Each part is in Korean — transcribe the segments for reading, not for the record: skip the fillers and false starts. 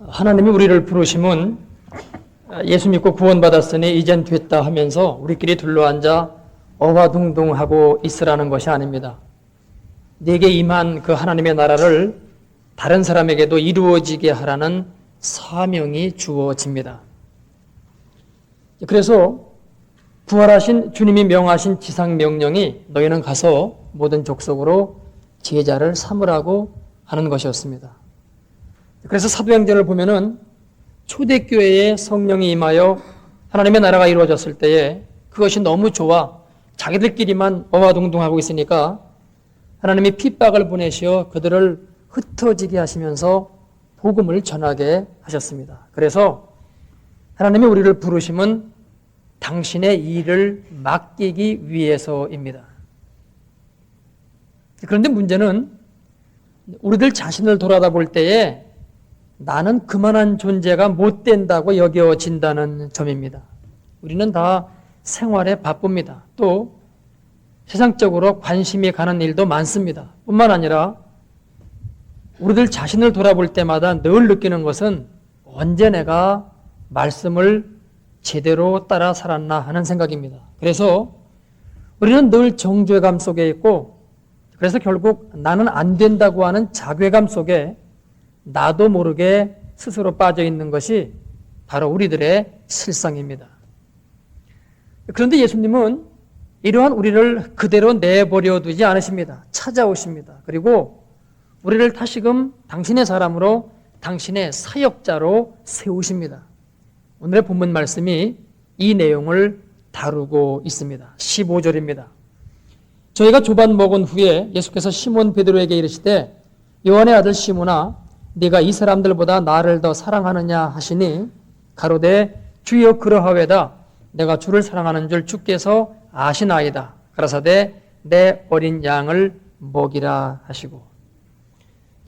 하나님이 우리를 부르심은 예수 믿고 구원받았으니 이젠 됐다 하면서 우리끼리 둘러앉아 어화둥둥하고 있으라는 것이 아닙니다. 내게 임한 그 하나님의 나라를 다른 사람에게도 이루어지게 하라는 사명이 주어집니다. 그래서 부활하신 주님이 명하신 지상명령이 너희는 가서 모든 족속으로 제자를 삼으라고 하는 것이었습니다. 그래서 사도행전을 보면은 초대교회에 성령이 임하여 하나님의 나라가 이루어졌을 때에 그것이 너무 좋아 자기들끼리만 어화동동하고 있으니까 하나님이 핍박을 보내시어 그들을 흩어지게 하시면서 복음을 전하게 하셨습니다. 그래서 하나님이 우리를 부르심은 당신의 일을 맡기기 위해서입니다. 그런데 문제는 우리들 자신을 돌아다볼 때에 나는 그만한 존재가 못 된다고 여겨진다는 점입니다. 우리는 다 생활에 바쁩니다. 또 세상적으로 관심이 가는 일도 많습니다. 뿐만 아니라 우리들 자신을 돌아볼 때마다 늘 느끼는 것은 언제 내가 말씀을 제대로 따라 살았나 하는 생각입니다. 그래서 우리는 늘 정죄감 속에 있고, 그래서 결국 나는 안 된다고 하는 자괴감 속에 나도 모르게 스스로 빠져 있는 것이 바로 우리들의 실상입니다. 그런데 예수님은 이러한 우리를 그대로 내버려 두지 않으십니다. 찾아오십니다. 그리고 우리를 다시금 당신의 사람으로, 당신의 사역자로 세우십니다. 오늘의 본문 말씀이 이 내용을 다루고 있습니다. 15절입니다. 저희가 조반 먹은 후에 예수께서 시몬 베드로에게 이르시되 요한의 아들 시몬아 네가 이 사람들보다 나를 더 사랑하느냐 하시니 가로되 주여 그러하외다. 내가 주를 사랑하는 줄 주께서 아시나이다. 가라사대 내 어린 양을 먹이라 하시고.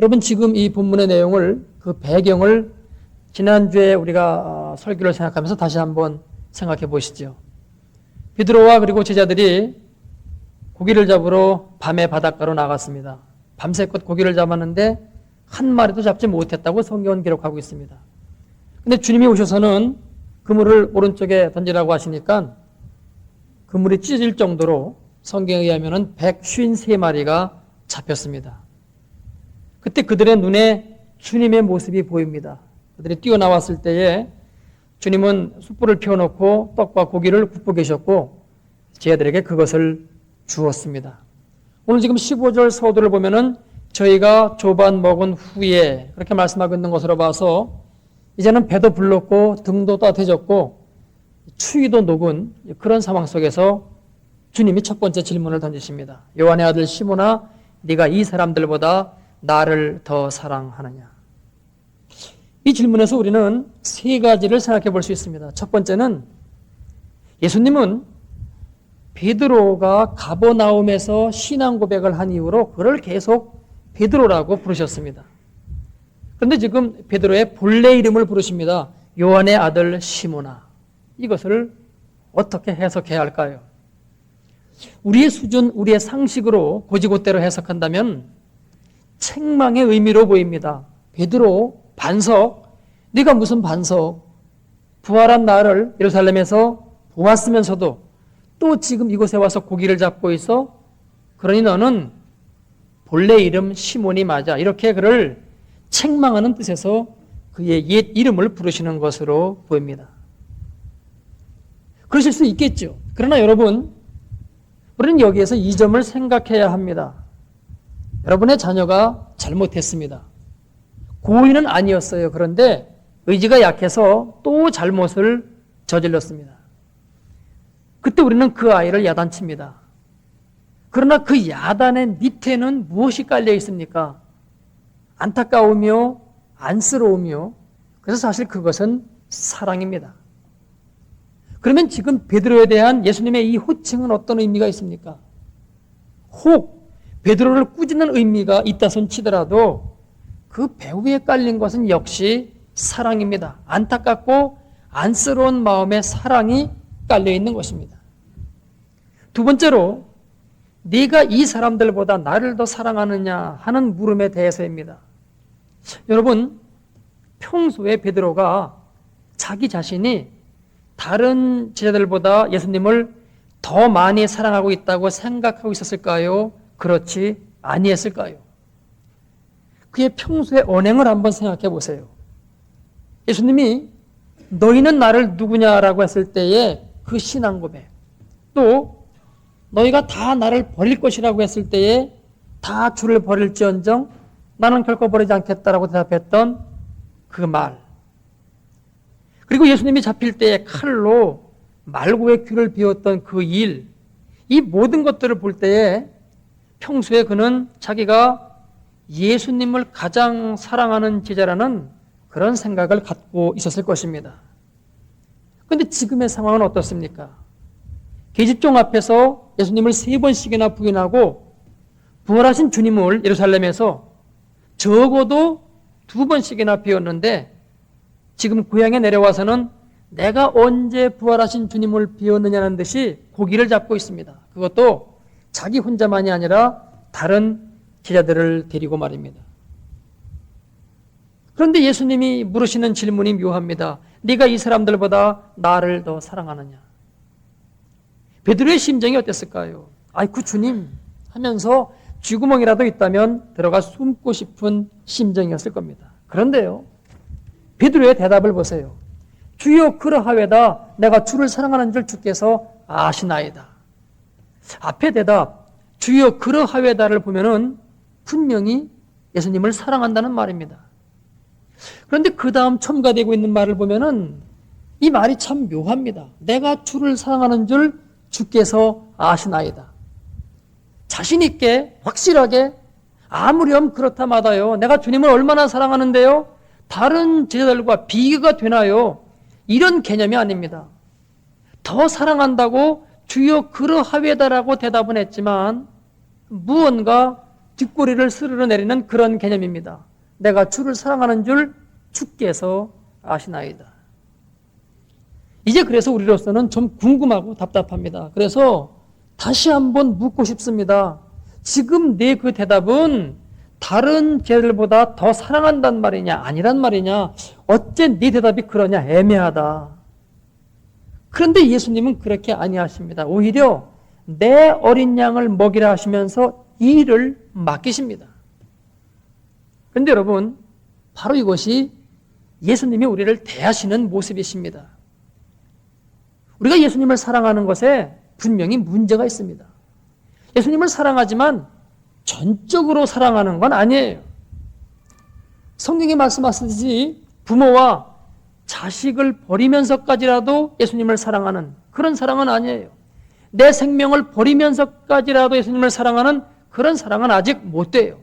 여러분, 지금 이 본문의 내용을, 그 배경을 지난주에 우리가 설교를 생각하면서 다시 한번 생각해 보시죠. 베드로와 그리고 제자들이 고기를 잡으러 밤에 바닷가로 나갔습니다. 밤새껏 고기를 잡았는데 한 마리도 잡지 못했다고 성경은 기록하고 있습니다. 근데 주님이 오셔서는 그물을 오른쪽에 던지라고 하시니까 그물이 찢어질 정도로 성경에 의하면 153마리가 잡혔습니다. 그때 그들의 눈에 주님의 모습이 보입니다. 그들이 뛰어나왔을 때에 주님은 숯불을 피워놓고 떡과 고기를 굽고 계셨고 제자들에게 그것을 주었습니다. 오늘 지금 15절 서두를 보면은 저희가 조반 먹은 후에 그렇게 말씀하고 있는 것으로 봐서 이제는 배도 불렀고 등도 따뜻해졌고 추위도 녹은 그런 상황 속에서 주님이 첫 번째 질문을 던지십니다. 요한의 아들 시몬아 네가 이 사람들보다 나를 더 사랑하느냐. 이 질문에서 우리는 세 가지를 생각해 볼 수 있습니다. 첫 번째는 예수님은 베드로가 가버나움에서 신앙 고백을 한 이후로 그를 계속 베드로라고 부르셨습니다. 그런데 지금 베드로의 본래 이름을 부르십니다. 요한의 아들 시몬아. 이것을 어떻게 해석해야 할까요? 우리의 수준, 우리의 상식으로 고지고대로 해석한다면 책망의 의미로 보입니다. 베드로, 반석, 네가 무슨 반석? 부활한 나를 예루살렘에서 보았으면서도 또 지금 이곳에 와서 고기를 잡고 있어? 그러니 너는 본래 이름 시몬이 맞아. 이렇게 그를 책망하는 뜻에서 그의 옛 이름을 부르시는 것으로 보입니다. 그러실 수 있겠죠. 그러나 여러분, 우리는 여기에서 이 점을 생각해야 합니다. 여러분의 자녀가 잘못했습니다. 고의는 아니었어요. 그런데 의지가 약해서 또 잘못을 저질렀습니다. 그때 우리는 그 아이를 야단칩니다. 그러나 그 야단의 밑에는 무엇이 깔려 있습니까? 안타까우며 안쓰러우며, 그래서 사실 그것은 사랑입니다. 그러면 지금 베드로에 대한 예수님의 이 호칭은 어떤 의미가 있습니까? 혹 베드로를 꾸짖는 의미가 있다 손 치더라도 그 배후에 깔린 것은 역시 사랑입니다. 안타깝고 안쓰러운 마음의 사랑이 깔려 있는 것입니다. 두 번째로 네가 이 사람들보다 나를 더 사랑하느냐 하는 물음에 대해서입니다. 여러분, 평소에 베드로가 자기 자신이 다른 제자들보다 예수님을 더 많이 사랑하고 있다고 생각하고 있었을까요? 그렇지 아니했을까요? 그의 평소의 언행을 한번 생각해 보세요. 예수님이 너희는 나를 누구냐라고 했을 때의 그 신앙 고백, 또 너희가 다 나를 버릴 것이라고 했을 때에 다 주를 버릴지언정 나는 결코 버리지 않겠다라고 대답했던 그 말, 그리고 예수님이 잡힐 때에 칼로 말고의 귀를 비웠던 그 일, 이 모든 것들을 볼 때에 평소에 그는 자기가 예수님을 가장 사랑하는 제자라는 그런 생각을 갖고 있었을 것입니다. 그런데 지금의 상황은 어떻습니까? 계집종 앞에서 예수님을 3번씩이나 부인하고 부활하신 주님을 예루살렘에서 적어도 2번씩이나 비웠는데 지금 고향에 내려와서는 내가 언제 부활하신 주님을 비웠느냐는 듯이 고기를 잡고 있습니다. 그것도 자기 혼자만이 아니라 다른 제자들을 데리고 말입니다. 그런데 예수님이 물으시는 질문이 묘합니다. 네가 이 사람들보다 나를 더 사랑하느냐? 베드로의 심정이 어땠을까요? 아이쿠 주님 하면서 쥐구멍이라도 있다면 들어가 숨고 싶은 심정이었을 겁니다. 그런데요, 베드로의 대답을 보세요. 주여 그러하외다 내가 주를 사랑하는 줄 주께서 아시나이다. 앞에 대답 주여 그러하외다를 보면은 분명히 예수님을 사랑한다는 말입니다. 그런데 그 다음 첨가되고 있는 말을 보면은 이 말이 참 묘합니다. 내가 주를 사랑하는 줄 주께서 아시나이다. 자신 있게 확실하게 아무렴 그렇다마다요, 내가 주님을 얼마나 사랑하는데요, 다른 제자들과 비교가 되나요? 이런 개념이 아닙니다. 더 사랑한다고 주여 그러하외다라고 대답은 했지만 무언가 뒷꼬리를 스르르 내리는 그런 개념입니다. 내가 주를 사랑하는 줄 주께서 아시나이다. 이제 그래서 우리로서는 좀 궁금하고 답답합니다. 그래서 다시 한번 묻고 싶습니다. 지금 내 그 대답은 다른 제자들보다 더 사랑한단 말이냐 아니란 말이냐, 어째 네 대답이 그러냐, 애매하다. 그런데 예수님은 그렇게 아니하십니다. 오히려 내 어린 양을 먹이라 하시면서 이 일을 맡기십니다. 그런데 여러분, 바로 이것이 예수님이 우리를 대하시는 모습이십니다. 우리가 예수님을 사랑하는 것에 분명히 문제가 있습니다. 예수님을 사랑하지만 전적으로 사랑하는 건 아니에요. 성경이 말씀하시듯이 부모와 자식을 버리면서까지라도 예수님을 사랑하는 그런 사랑은 아니에요. 내 생명을 버리면서까지라도 예수님을 사랑하는 그런 사랑은 아직 못 돼요.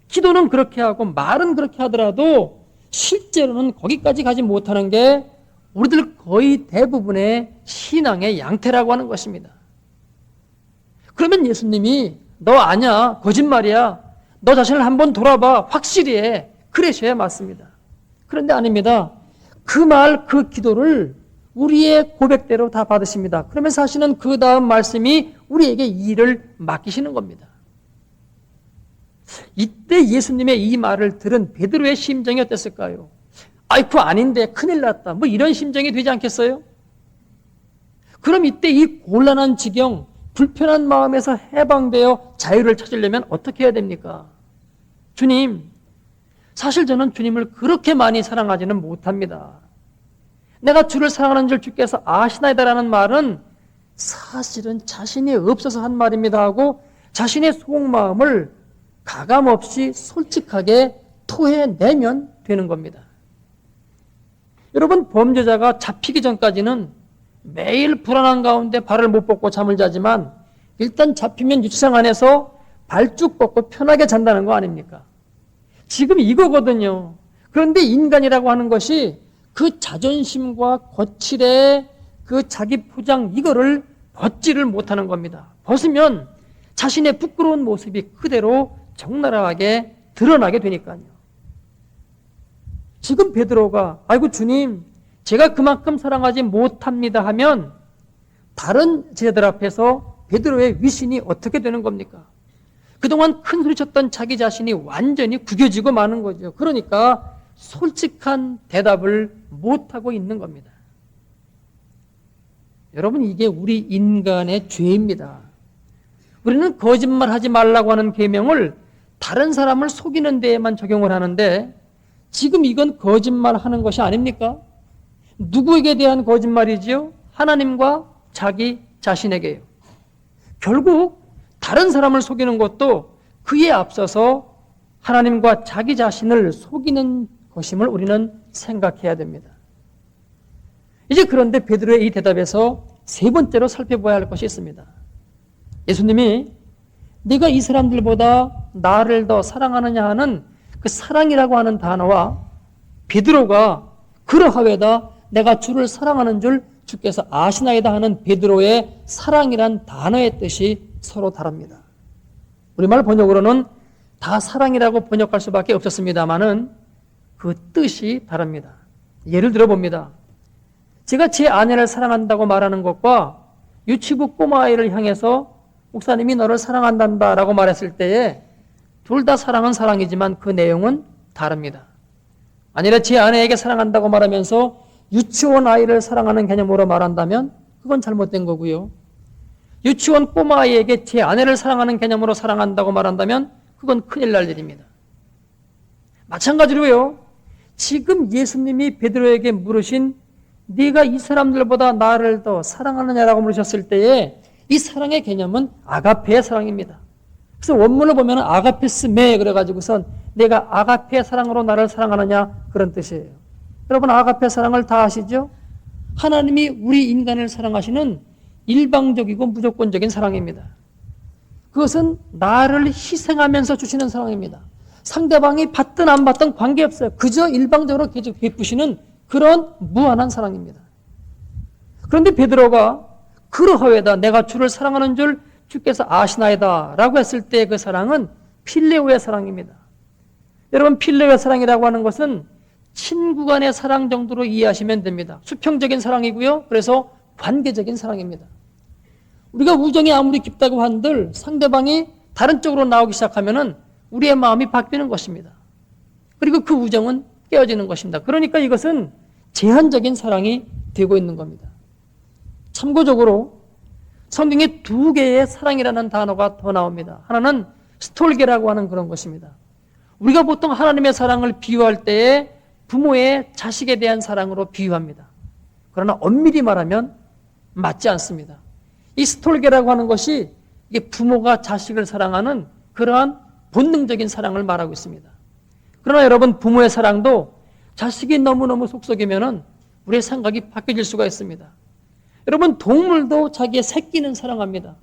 기도는 그렇게 하고 말은 그렇게 하더라도 실제로는 거기까지 가지 못하는 게 우리들 거의 대부분의 신앙의 양태라고 하는 것입니다. 그러면 예수님이 너 아냐, 거짓말이야, 너 자신을 한번 돌아봐, 확실히 해, 그러셔야 맞습니다. 그런데 아닙니다. 그 말, 그 기도를 우리의 고백대로 다 받으십니다. 그러면서 하시는 그 다음 말씀이 우리에게 이 일을 맡기시는 겁니다. 이때 예수님의 이 말을 들은 베드로의 심정이 어땠을까요? 아이쿠 아닌데 큰일 났다, 뭐 이런 심정이 되지 않겠어요? 그럼 이때 이 곤란한 지경, 불편한 마음에서 해방되어 자유를 찾으려면 어떻게 해야 됩니까? 주님, 사실 저는 주님을 그렇게 많이 사랑하지는 못합니다. 내가 주를 사랑하는 줄 주께서 아시나이다라는 말은 사실은 자신이 없어서 한 말입니다 하고 자신의 속마음을 가감없이 솔직하게 토해내면 되는 겁니다. 여러분, 범죄자가 잡히기 전까지는 매일 불안한 가운데 발을 못 뻗고 잠을 자지만 일단 잡히면 유치장 안에서 발쭉 뻗고 편하게 잔다는 거 아닙니까? 지금 이거거든요. 그런데 인간이라고 하는 것이 그 자존심과 거칠의 그 자기 포장, 이거를 벗지를 못하는 겁니다. 벗으면 자신의 부끄러운 모습이 그대로 적나라하게 드러나게 되니까요. 지금 베드로가 아이고 주님, 제가 그만큼 사랑하지 못합니다 하면 다른 제자들 앞에서 베드로의 위신이 어떻게 되는 겁니까? 그동안 큰 소리 쳤던 자기 자신이 완전히 구겨지고 마는 거죠. 그러니까 솔직한 대답을 못하고 있는 겁니다. 여러분, 이게 우리 인간의 죄입니다. 우리는 거짓말하지 말라고 하는 계명을 다른 사람을 속이는 데에만 적용을 하는데 지금 이건 거짓말하는 것이 아닙니까? 누구에게 대한 거짓말이지요? 하나님과 자기 자신에게요. 결국 다른 사람을 속이는 것도 그에 앞서서 하나님과 자기 자신을 속이는 것임을 우리는 생각해야 됩니다. 이제 그런데 베드로의 이 대답에서 세 번째로 살펴봐야 할 것이 있습니다. 예수님이 네가 이 사람들보다 나를 더 사랑하느냐 하는 그 사랑이라고 하는 단어와 베드로가 그러하외다 내가 주를 사랑하는 줄 주께서 아시나이다 하는 베드로의 사랑이란 단어의 뜻이 서로 다릅니다. 우리말 번역으로는 다 사랑이라고 번역할 수밖에 없었습니다만은 그 뜻이 다릅니다. 예를 들어 봅니다. 제가 제 아내를 사랑한다고 말하는 것과 유치부 꼬마아이를 향해서 목사님이 너를 사랑한단다 라고 말했을 때에 둘 다 사랑은 사랑이지만 그 내용은 다릅니다. 아니라 제 아내에게 사랑한다고 말하면서 유치원 아이를 사랑하는 개념으로 말한다면 그건 잘못된 거고요. 유치원 꼬마아이에게 제 아내를 사랑하는 개념으로 사랑한다고 말한다면 그건 큰일 날 일입니다. 마찬가지로요. 지금 예수님이 베드로에게 물으신 네가 이 사람들보다 나를 더 사랑하느냐라고 물으셨을 때에 이 사랑의 개념은 아가페의 사랑입니다. 그래서 원문을 보면 아가페스메 그래가지고선 내가 아가페의 사랑으로 나를 사랑하느냐 그런 뜻이에요. 여러분 아가페 사랑을 다 아시죠? 하나님이 우리 인간을 사랑하시는 일방적이고 무조건적인 사랑입니다. 그것은 나를 희생하면서 주시는 사랑입니다. 상대방이 받든 안 받든 관계없어요. 그저 일방적으로 계속 베푸시는 그런 무한한 사랑입니다. 그런데 베드로가 그러하외다 내가 주를 사랑하는 줄 주께서 아시나이다 라고 했을 때 그 사랑은 필레오의 사랑입니다. 여러분 필레오의 사랑이라고 하는 것은 친구 간의 사랑 정도로 이해하시면 됩니다. 수평적인 사랑이고요. 그래서 관계적인 사랑입니다. 우리가 우정이 아무리 깊다고 한들 상대방이 다른 쪽으로 나오기 시작하면은 우리의 마음이 바뀌는 것입니다. 그리고 그 우정은 깨어지는 것입니다. 그러니까 이것은 제한적인 사랑이 되고 있는 겁니다. 참고적으로 성경에 두 개의 사랑이라는 단어가 더 나옵니다. 하나는 스톨게라고 하는 그런 것입니다. 우리가 보통 하나님의 사랑을 비유할 때에 부모의 자식에 대한 사랑으로 비유합니다. 그러나 엄밀히 말하면 맞지 않습니다. 이 스톨게라고 하는 것이 이게 부모가 자식을 사랑하는 그러한 본능적인 사랑을 말하고 있습니다. 그러나 여러분 부모의 사랑도 자식이 너무너무 속썩이면은 우리의 생각이 바뀌어질 수가 있습니다. 여러분 동물도 자기의 새끼는 사랑합니다.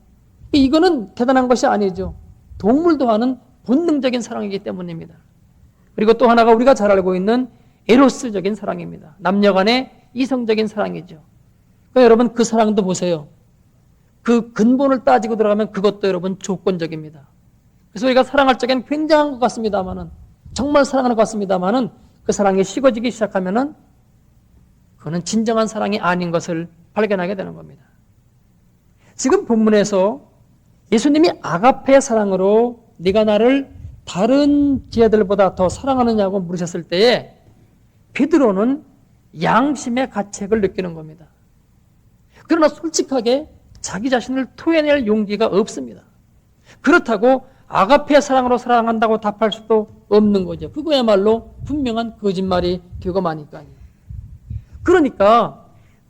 이거는 대단한 것이 아니죠. 동물도 하는 본능적인 사랑이기 때문입니다. 그리고 또 하나가 우리가 잘 알고 있는 에로스적인 사랑입니다. 남녀 간의 이성적인 사랑이죠. 그러니까 여러분 그 사랑도 보세요. 그 근본을 따지고 들어가면 그것도 여러분 조건적입니다. 그래서 우리가 사랑할 적엔 굉장한 것 같습니다만은 정말 사랑하는 것 같습니다만은 그 사랑이 식어지기 시작하면은 그거는 진정한 사랑이 아닌 것을 발견하게 되는 겁니다. 지금 본문에서 예수님이 아가페 사랑으로 네가 나를 다른 지혜들보다 더 사랑하느냐고 물으셨을 때에 베드로는 양심의 가책을 느끼는 겁니다. 그러나 솔직하게 자기 자신을 토해낼 용기가 없습니다. 그렇다고 아가페 사랑으로 사랑한다고 답할 수도 없는 거죠. 그거야말로 분명한 거짓말이 되고 마니까요. 그러니까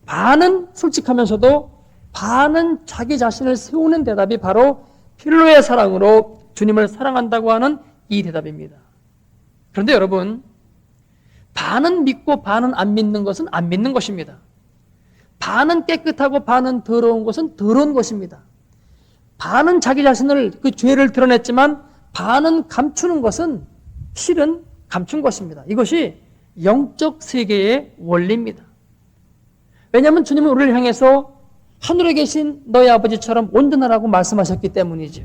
반은 솔직하면서도 반은 자기 자신을 세우는 대답이 바로 필로의 사랑으로 주님을 사랑한다고 하는 이 대답입니다. 그런데 여러분 반은 믿고 반은 안 믿는 것은 안 믿는 것입니다. 반은 깨끗하고 반은 더러운 것은 더러운 것입니다. 반은 자기 자신을 그 죄를 드러냈지만 반은 감추는 것은 실은 감춘 것입니다. 이것이 영적 세계의 원리입니다. 왜냐하면 주님은 우리를 향해서 하늘에 계신 너희 아버지처럼 온전하라고 말씀하셨기 때문이죠.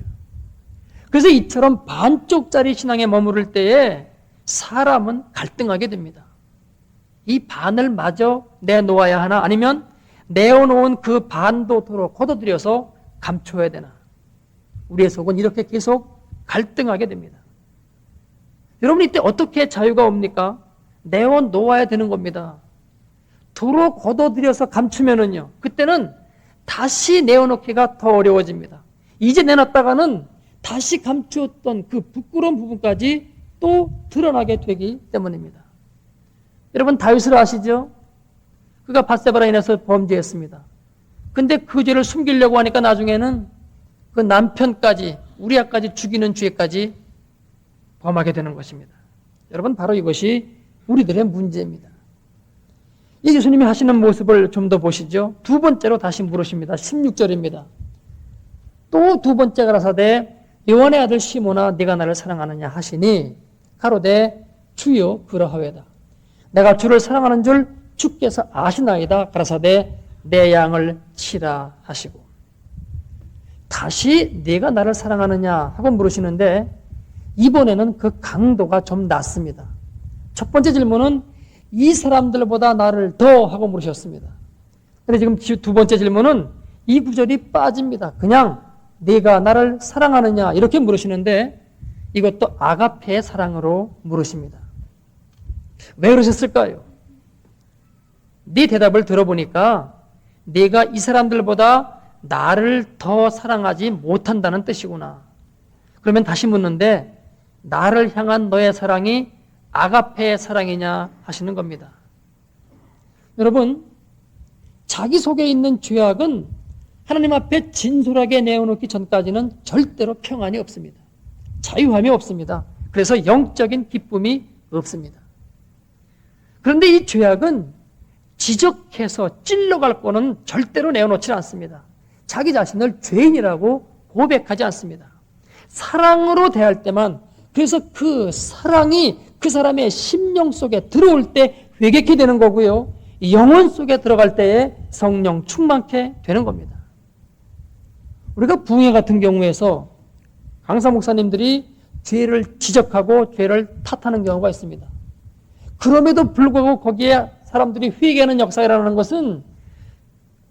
그래서 이처럼 반쪽짜리 신앙에 머무를 때에 사람은 갈등하게 됩니다. 이 반을 마저 내놓아야 하나 아니면 내어놓은 그 반도 도로 걷어들여서 감춰야 되나. 우리의 속은 이렇게 계속 갈등하게 됩니다. 여러분 이때 어떻게 자유가 옵니까? 내어놓아야 되는 겁니다. 도로 걷어들여서 감추면은요, 그때는 다시 내어놓기가 더 어려워집니다. 이제 내놨다가는 다시 감추었던 그 부끄러운 부분까지 또 드러나게 되기 때문입니다. 여러분, 다윗을 아시죠? 그가 밧세바로 인해서 범죄했습니다. 근데 그 죄를 숨기려고 하니까 나중에는 그 남편까지, 우리아까지 죽이는 죄까지 범하게 되는 것입니다. 여러분, 바로 이것이 우리들의 문제입니다. 이 예수님이 하시는 모습을 좀 더 보시죠. 두 번째로 다시 물으십니다. 16절입니다. 또 두 번째 가라사대 요한의 아들 시몬아 네가 나를 사랑하느냐 하시니 가로되 주여 그러하외다. 내가 주를 사랑하는 줄 주께서 아시나이다. 가라사대 내 양을 치라 하시고, 다시 네가 나를 사랑하느냐 하고 물으시는데 이번에는 그 강도가 좀 낮습니다. 첫 번째 질문은 이 사람들보다 나를 더 하고 물으셨습니다. 그런데 지금 두 번째 질문은 이 구절이 빠집니다. 그냥 네가 나를 사랑하느냐 이렇게 물으시는데 이것도 아가페의 사랑으로 물으십니다. 왜 그러셨을까요? 네 대답을 들어보니까 네가 이 사람들보다 나를 더 사랑하지 못한다는 뜻이구나. 그러면 다시 묻는데 나를 향한 너의 사랑이 아가페의 사랑이냐 하시는 겁니다. 여러분, 자기 속에 있는 죄악은 하나님 앞에 진솔하게 내어놓기 전까지는 절대로 평안이 없습니다. 자유함이 없습니다. 그래서 영적인 기쁨이 없습니다. 그런데 이 죄악은 지적해서 찔러갈 거는 절대로 내어놓지 않습니다. 자기 자신을 죄인이라고 고백하지 않습니다. 사랑으로 대할 때만, 그래서 그 사랑이 그 사람의 심령 속에 들어올 때 회개케 되는 거고요. 영혼 속에 들어갈 때에 성령 충만케 되는 겁니다. 우리가 부흥회 같은 경우에서 강사 목사님들이 죄를 지적하고 죄를 탓하는 경우가 있습니다. 그럼에도 불구하고 거기에 사람들이 회개하는 역사가 일어나는 것은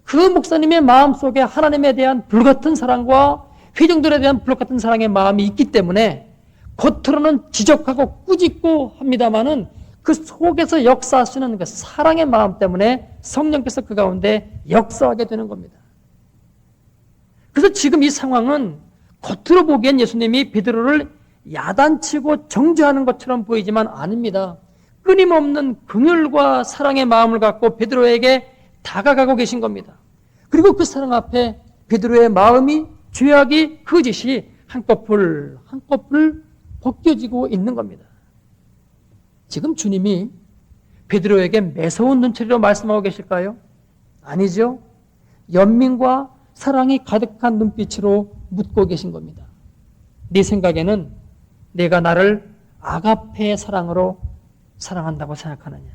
그 목사님의 마음속에 하나님에 대한 불같은 사랑과 회중들에 대한 불같은 사랑의 마음이 있기 때문에 겉으로는 지적하고 꾸짖고 합니다마는 그 속에서 역사하시는 그 사랑의 마음 때문에 성령께서 그 가운데 역사하게 되는 겁니다. 그래서 지금 이 상황은 겉으로 보기엔 예수님이 베드로를 야단치고 정죄하는 것처럼 보이지만 아닙니다. 끊임없는 긍휼과 사랑의 마음을 갖고 베드로에게 다가가고 계신 겁니다. 그리고 그 사랑 앞에 베드로의 마음이, 죄악이, 거짓이 한꺼풀 한꺼풀 벗겨지고 있는 겁니다. 지금 주님이 베드로에게 매서운 눈초리로 말씀하고 계실까요? 아니죠. 연민과 사랑이 가득한 눈빛으로 묻고 계신 겁니다. 네 생각에는 내가 나를 아가페의 사랑으로 사랑한다고 생각하느냐?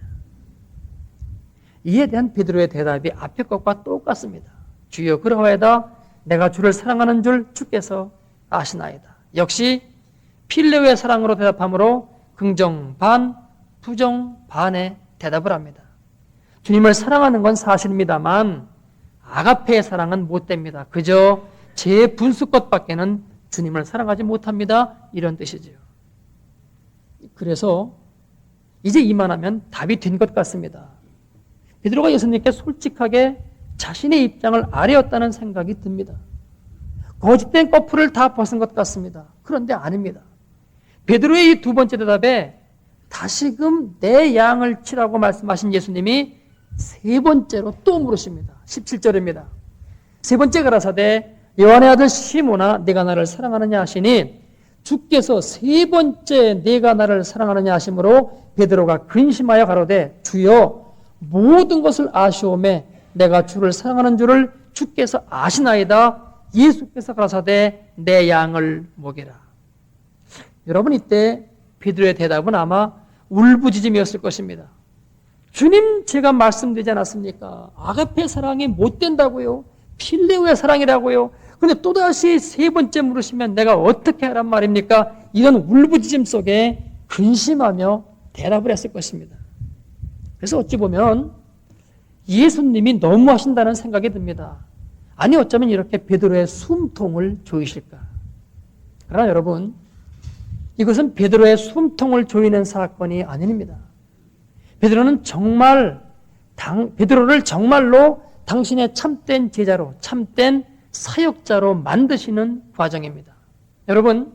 이에 대한 베드로의 대답이 앞의 것과 똑같습니다. 주여 그러하여다 내가 주를 사랑하는 줄 주께서 아시나이다. 역시 필레오의 사랑으로 대답하므로 긍정 반, 부정 반의 대답을 합니다. 주님을 사랑하는 건 사실입니다만 아가페의 사랑은 못됩니다. 그저 제 분수껏밖에는 주님을 사랑하지 못합니다. 이런 뜻이죠. 그래서 이제 이만하면 답이 된 것 같습니다. 베드로가 예수님께 솔직하게 자신의 입장을 아뢰었다는 생각이 듭니다. 거짓된 꺼풀을 다 벗은 것 같습니다. 그런데 아닙니다. 베드로의 이 두 번째 대답에 다시금 내 양을 치라고 말씀하신 예수님이 세 번째로 또 물으십니다. 17절입니다. 세 번째 가라사대 요한의 아들 시몬아 네가 나를 사랑하느냐 하시니 주께서 세 번째 네가 나를 사랑하느냐 하심으로 베드로가 근심하여 가로되 주여 모든 것을 아시오매 내가 주를 사랑하는 줄을 주께서 아시나이다. 예수께서 가라사대 내 양을 먹이라. 여러분, 이때 베드로의 대답은 아마 울부짖음이었을 것입니다. 주님, 제가 말씀드리지 않았습니까? 아가페 사랑이 못 된다고요. 필레오의 사랑이라고요. 그런데 또다시 세 번째 물으시면 내가 어떻게 하란 말입니까? 이런 울부짖음 속에 근심하며 대답을 했을 것입니다. 그래서 어찌 보면 예수님이 너무하신다는 생각이 듭니다. 아니 어쩌면 이렇게 베드로의 숨통을 조이실까? 그러나 여러분, 이것은 베드로의 숨통을 조이는 사건이 아닙니다. 베드로를 정말로 당신의 참된 제자로, 참된 사역자로 만드시는 과정입니다. 여러분,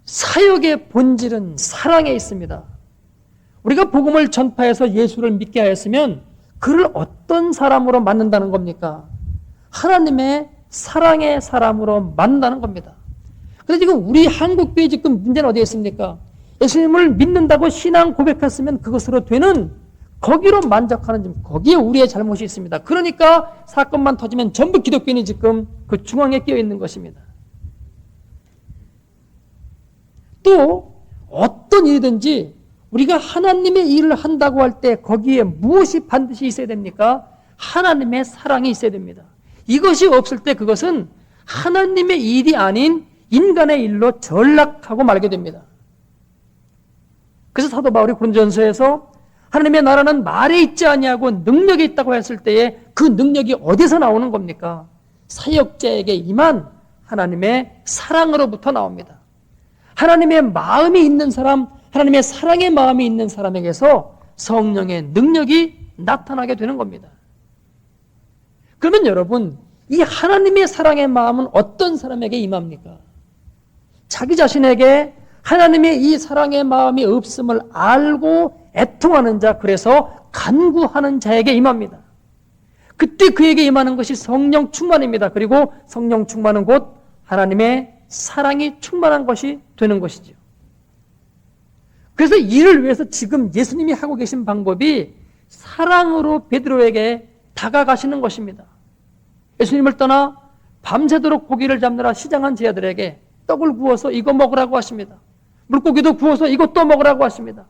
사역의 본질은 사랑에 있습니다. 우리가 복음을 전파해서 예수를 믿게 하였으면 그를 어떤 사람으로 만든다는 겁니까? 하나님의 사랑의 사람으로 만든다는 겁니다. 그런데 지금 우리 한국교회 지금 문제는 어디에 있습니까? 예수님을 믿는다고 신앙 고백했으면 그것으로 되는, 거기로 만족하는 점, 거기에 우리의 잘못이 있습니다. 그러니까 사건만 터지면 전부 기독교인이 지금 그 중앙에 끼어 있는 것입니다. 또 어떤 일이든지 우리가 하나님의 일을 한다고 할 때 거기에 무엇이 반드시 있어야 됩니까? 하나님의 사랑이 있어야 됩니다. 이것이 없을 때 그것은 하나님의 일이 아닌 인간의 일로 전락하고 말게 됩니다. 그래서 사도 바울이 고린도전서에서 하나님의 나라는 말에 있지 아니하고 능력이 있다고 했을 때에 그 능력이 어디서 나오는 겁니까? 사역자에게 임한 하나님의 사랑으로부터 나옵니다. 하나님의 마음이 있는 사람, 하나님의 사랑의 마음이 있는 사람에게서 성령의 능력이 나타나게 되는 겁니다. 그러면 여러분, 이 하나님의 사랑의 마음은 어떤 사람에게 임합니까? 자기 자신에게 하나님의 이 사랑의 마음이 없음을 알고 애통하는 자, 그래서 간구하는 자에게 임합니다. 그때 그에게 임하는 것이 성령 충만입니다. 그리고 성령 충만은 곧 하나님의 사랑이 충만한 것이 되는 것이죠. 그래서 이를 위해서 지금 예수님이 하고 계신 방법이 사랑으로 베드로에게 다가가시는 것입니다. 예수님을 떠나 밤새도록 고기를 잡느라 시장한 제자들에게 떡을 구워서 이거 먹으라고 하십니다. 물고기도 구워서 이것도 먹으라고 하십니다.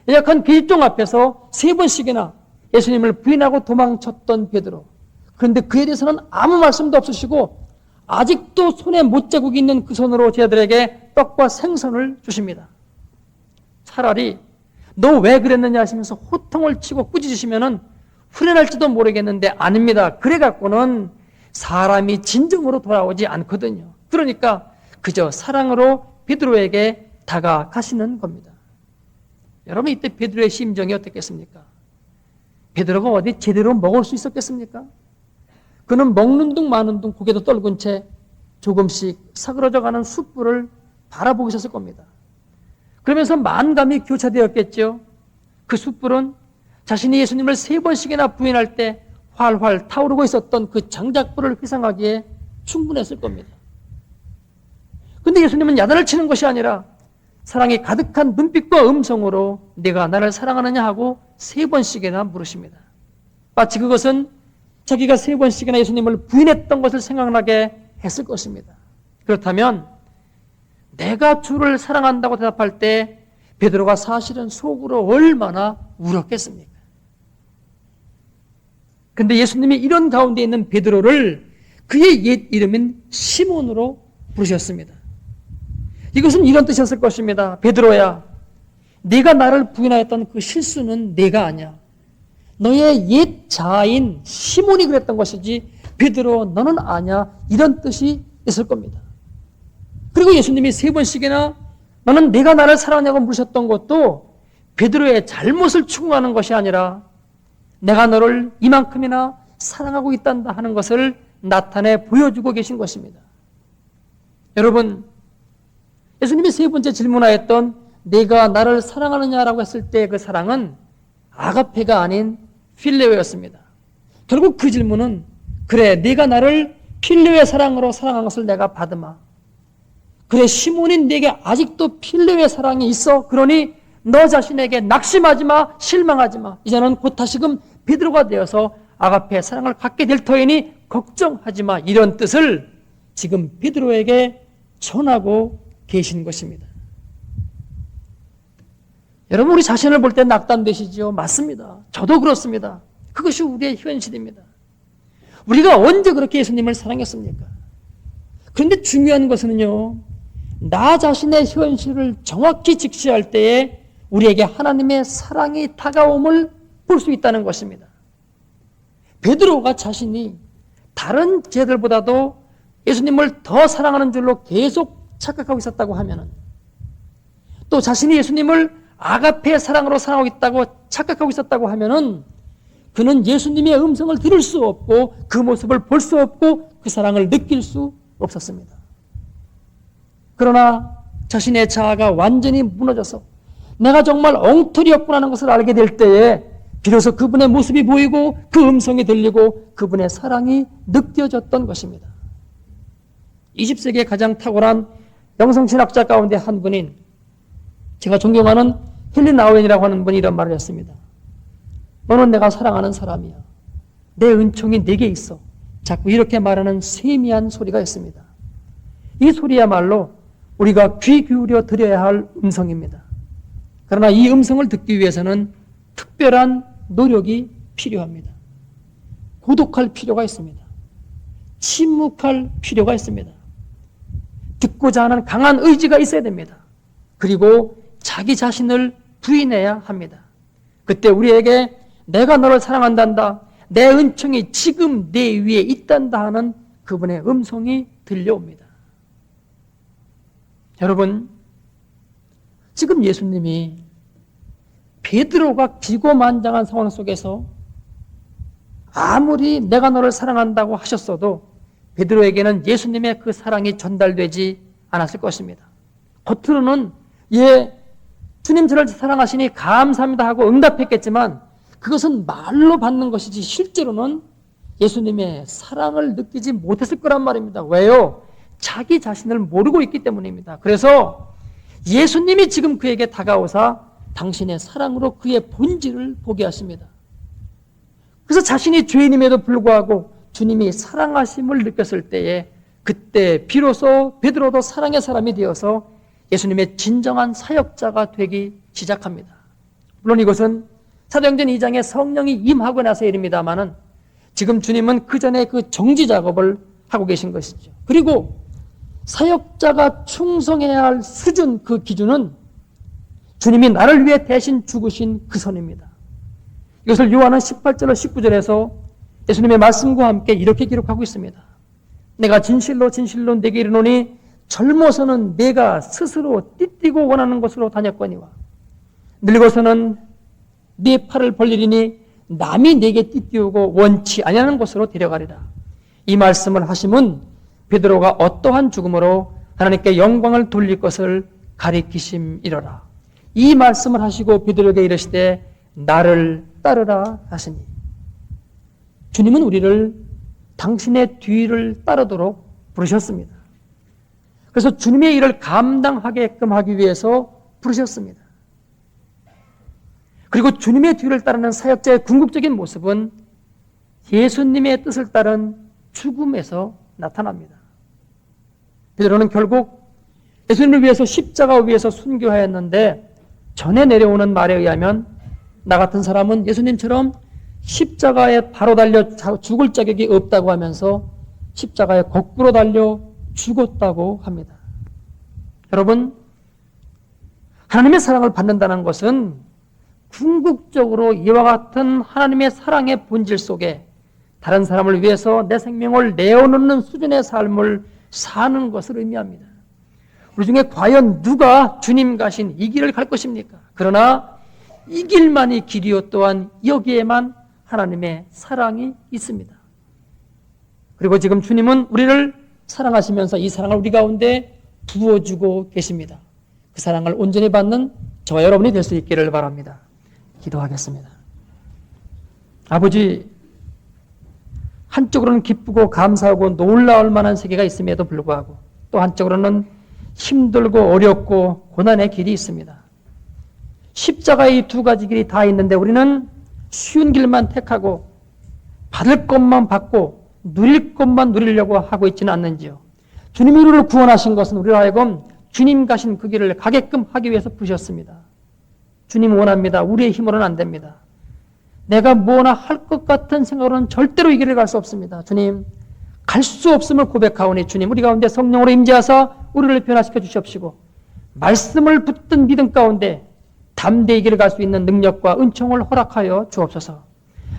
연약한 계집종 앞에서 3번씩이나 예수님을 부인하고 도망쳤던 베드로. 그런데 그에 대해서는 아무 말씀도 없으시고 아직도 손에 못자국이 있는 그 손으로 제자들에게 떡과 생선을 주십니다. 차라리 너 왜 그랬느냐 하시면서 호통을 치고 꾸짖으시면 후련할지도 모르겠는데 아닙니다. 그래 갖고는 사람이 진정으로 돌아오지 않거든요. 그러니까 그저 사랑으로 베드로에게 다가가시는 겁니다. 여러분, 이때 베드로의 심정이 어떻겠습니까? 베드로가 어디 제대로 먹을 수 있었겠습니까? 그는 먹는 둥 마는 둥 고개도 떨군 채 조금씩 사그러져가는 숯불을 바라보고 있었을 겁니다. 그러면서 만감이 교차되었겠죠. 그 숯불은 자신이 예수님을 3번씩이나 부인할 때 활활 타오르고 있었던 그 장작불을 회상하기에 충분했을 겁니다. 그런데 예수님은 야단을 치는 것이 아니라 사랑이 가득한 눈빛과 음성으로 네가 나를 사랑하느냐 하고 3번씩이나 물으십니다. 마치 그것은 자기가 3번씩이나 예수님을 부인했던 것을 생각나게 했을 것입니다. 그렇다면 내가 주를 사랑한다고 대답할 때 베드로가 사실은 속으로 얼마나 울었겠습니까? 그런데 예수님이 이런 가운데 있는 베드로를 그의 옛 이름인 시몬으로 부르셨습니다. 이것은 이런 뜻이었을 것입니다. 베드로야, 네가 나를 부인하였던 그 실수는 내가 아니야. 너의 옛 자아인 시몬이 그랬던 것이지 베드로 너는 아니야. 이런 뜻이 있을 겁니다. 그리고 예수님이 3번씩이나 너는 네가 나를 사랑하냐고 물으셨던 것도 베드로의 잘못을 추궁하는 것이 아니라 내가 너를 이만큼이나 사랑하고 있단다 하는 것을 나타내 보여주고 계신 것입니다. 여러분, 예수님이 3번째 질문하였던 네가 나를 사랑하느냐라고 했을 때 그 사랑은 아가페가 아닌 필레오였습니다. 결국 그 질문은 그래, 네가 나를 필레오의 사랑으로 사랑한 것을 내가 받으마. 그래, 시몬인 네게 아직도 필레오의 사랑이 있어. 그러니 너 자신에게 낙심하지 마, 실망하지 마. 이제는 곧 다시금 베드로가 되어서 아가페의 사랑을 갖게 될 터이니 걱정하지 마. 이런 뜻을 지금 베드로에게 전하고 계신 것입니다. 여러분, 우리 자신을 볼 때 낙담되시죠? 맞습니다. 저도 그렇습니다. 그것이 우리의 현실입니다. 우리가 언제 그렇게 예수님을 사랑했습니까? 그런데 중요한 것은요, 나 자신의 현실을 정확히 직시할 때에 우리에게 하나님의 사랑이 다가옴을 볼 수 있다는 것입니다. 베드로가 자신이 다른 제들보다도 예수님을 더 사랑하는 줄로 계속 착각하고 있었다고 하면은, 또 자신이 예수님을 아가페 사랑으로 사랑하고 있다고 착각하고 있었다고 하면은 그는 예수님의 음성을 들을 수 없고 그 모습을 볼 수 없고 그 사랑을 느낄 수 없었습니다. 그러나 자신의 자아가 완전히 무너져서 내가 정말 엉터리였구나 하는 것을 알게 될 때에 비로소 그분의 모습이 보이고 그 음성이 들리고 그분의 사랑이 느껴졌던 것입니다. 20세기의 가장 탁월한 영성신학자 가운데 한 분인 제가 존경하는 힐리 나우엔이라고 하는 분이 이런 말을 했습니다. 너는 내가 사랑하는 사람이야. 내 은총이 내게 있어. 자꾸 이렇게 말하는 세미한 소리가 있습니다. 이 소리야말로 우리가 귀 기울여 들어야 할 음성입니다. 그러나 이 음성을 듣기 위해서는 특별한 노력이 필요합니다. 고독할 필요가 있습니다. 침묵할 필요가 있습니다. 듣고자 하는 강한 의지가 있어야 됩니다. 그리고 자기 자신을 부인해야 합니다. 그때 우리에게 내가 너를 사랑한단다, 내 은총이 지금 내 위에 있단다 하는 그분의 음성이 들려옵니다. 여러분, 지금 예수님이 베드로가 기고만장한 상황 속에서 아무리 내가 너를 사랑한다고 하셨어도 베드로에게는 예수님의 그 사랑이 전달되지 않았을 것입니다. 겉으로는 주님 저를 사랑하시니 감사합니다 하고 응답했겠지만 그것은 말로 받는 것이지 실제로는 예수님의 사랑을 느끼지 못했을 거란 말입니다. 왜요? 자기 자신을 모르고 있기 때문입니다. 그래서 예수님이 지금 그에게 다가오사 당신의 사랑으로 그의 본질을 보게 하십니다. 그래서 자신이 죄인임에도 불구하고 주님이 사랑하심을 느꼈을 때에 그때 비로소 베드로도 사랑의 사람이 되어서 예수님의 진정한 사역자가 되기 시작합니다. 물론 이것은 사도행전 2장에 성령이 임하고 나서 일입니다만은 지금 주님은 그 전에 그 정지 작업을 하고 계신 것이죠. 그리고 사역자가 충성해야 할 수준, 그 기준은 주님이 나를 위해 대신 죽으신 그 선입니다. 이것을 요한은 18절로 19절에서 예수님의 말씀과 함께 이렇게 기록하고 있습니다. 내가 진실로 진실로 내게 이르노니 젊어서는 내가 스스로 띠띠고 원하는 곳으로 다녔거니와 늙어서는 네 팔을 벌리리니 남이 내게 띠띠우고 원치 아니하는 곳으로 데려가리라. 이 말씀을 하심은 베드로가 어떠한 죽음으로 하나님께 영광을 돌릴 것을 가리키심이로라. 이 말씀을 하시고 베드로에게 이르시되 나를 따르라 하시니 주님은 우리를 당신의 뒤를 따르도록 부르셨습니다. 그래서 주님의 일을 감당하게끔 하기 위해서 부르셨습니다. 그리고 주님의 뒤를 따르는 사역자의 궁극적인 모습은 예수님의 뜻을 따른 죽음에서 나타납니다. 베드로는 결국 예수님을 위해서 십자가 위에서 순교하였는데 전에 내려오는 말에 의하면 나 같은 사람은 예수님처럼 십자가에 바로 달려 죽을 자격이 없다고 하면서 십자가에 거꾸로 달려 죽었다고 합니다. 여러분, 하나님의 사랑을 받는다는 것은 궁극적으로 이와 같은 하나님의 사랑의 본질 속에 다른 사람을 위해서 내 생명을 내어놓는 수준의 삶을 사는 것을 의미합니다. 우리 중에 과연 누가 주님 가신 이 길을 갈 것입니까? 그러나 이 길만이 길이요 또한 여기에만 하나님의 사랑이 있습니다. 그리고 지금 주님은 우리를 사랑하시면서 이 사랑을 우리 가운데 부어주고 계십니다. 그 사랑을 온전히 받는 저와 여러분이 될 수 있기를 바랍니다. 기도하겠습니다. 아버지, 한쪽으로는 기쁘고 감사하고 놀라울 만한 세계가 있음에도 불구하고 또 한쪽으로는 힘들고 어렵고 고난의 길이 있습니다. 십자가의 이 두 가지 길이 다 있는데 우리는 쉬운 길만 택하고 받을 것만 받고 누릴 것만 누리려고 하고 있지는 않는지요. 주님이 우리를 구원하신 것은 우리로 하여금 주님 가신 그 길을 가게끔 하기 위해서 부르셨습니다. 주님 원합니다. 우리의 힘으로는 안 됩니다. 내가 뭐나 할 것 같은 생각으로는 절대로 이 길을 갈 수 없습니다. 주님, 갈 수 없음을 고백하오니 주님 우리 가운데 성령으로 임재하사 우리를 변화시켜 주시옵시고 말씀을 붙든 믿음 가운데 담대히 길을 갈 수 있는 능력과 은총을 허락하여 주옵소서.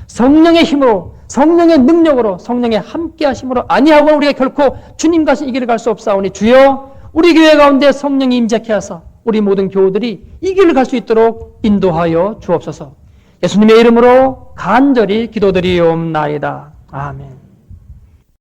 성령의 힘으로, 성령의 능력으로, 성령의 함께 하심으로 아니하고는 우리가 결코 주님 가신 이 길을 갈 수 없사오니 주여 우리 교회 가운데 성령이 임재케 하사 우리 모든 교우들이 이 길을 갈 수 있도록 인도하여 주옵소서. 예수님의 이름으로 간절히 기도드리옵나이다. 아멘.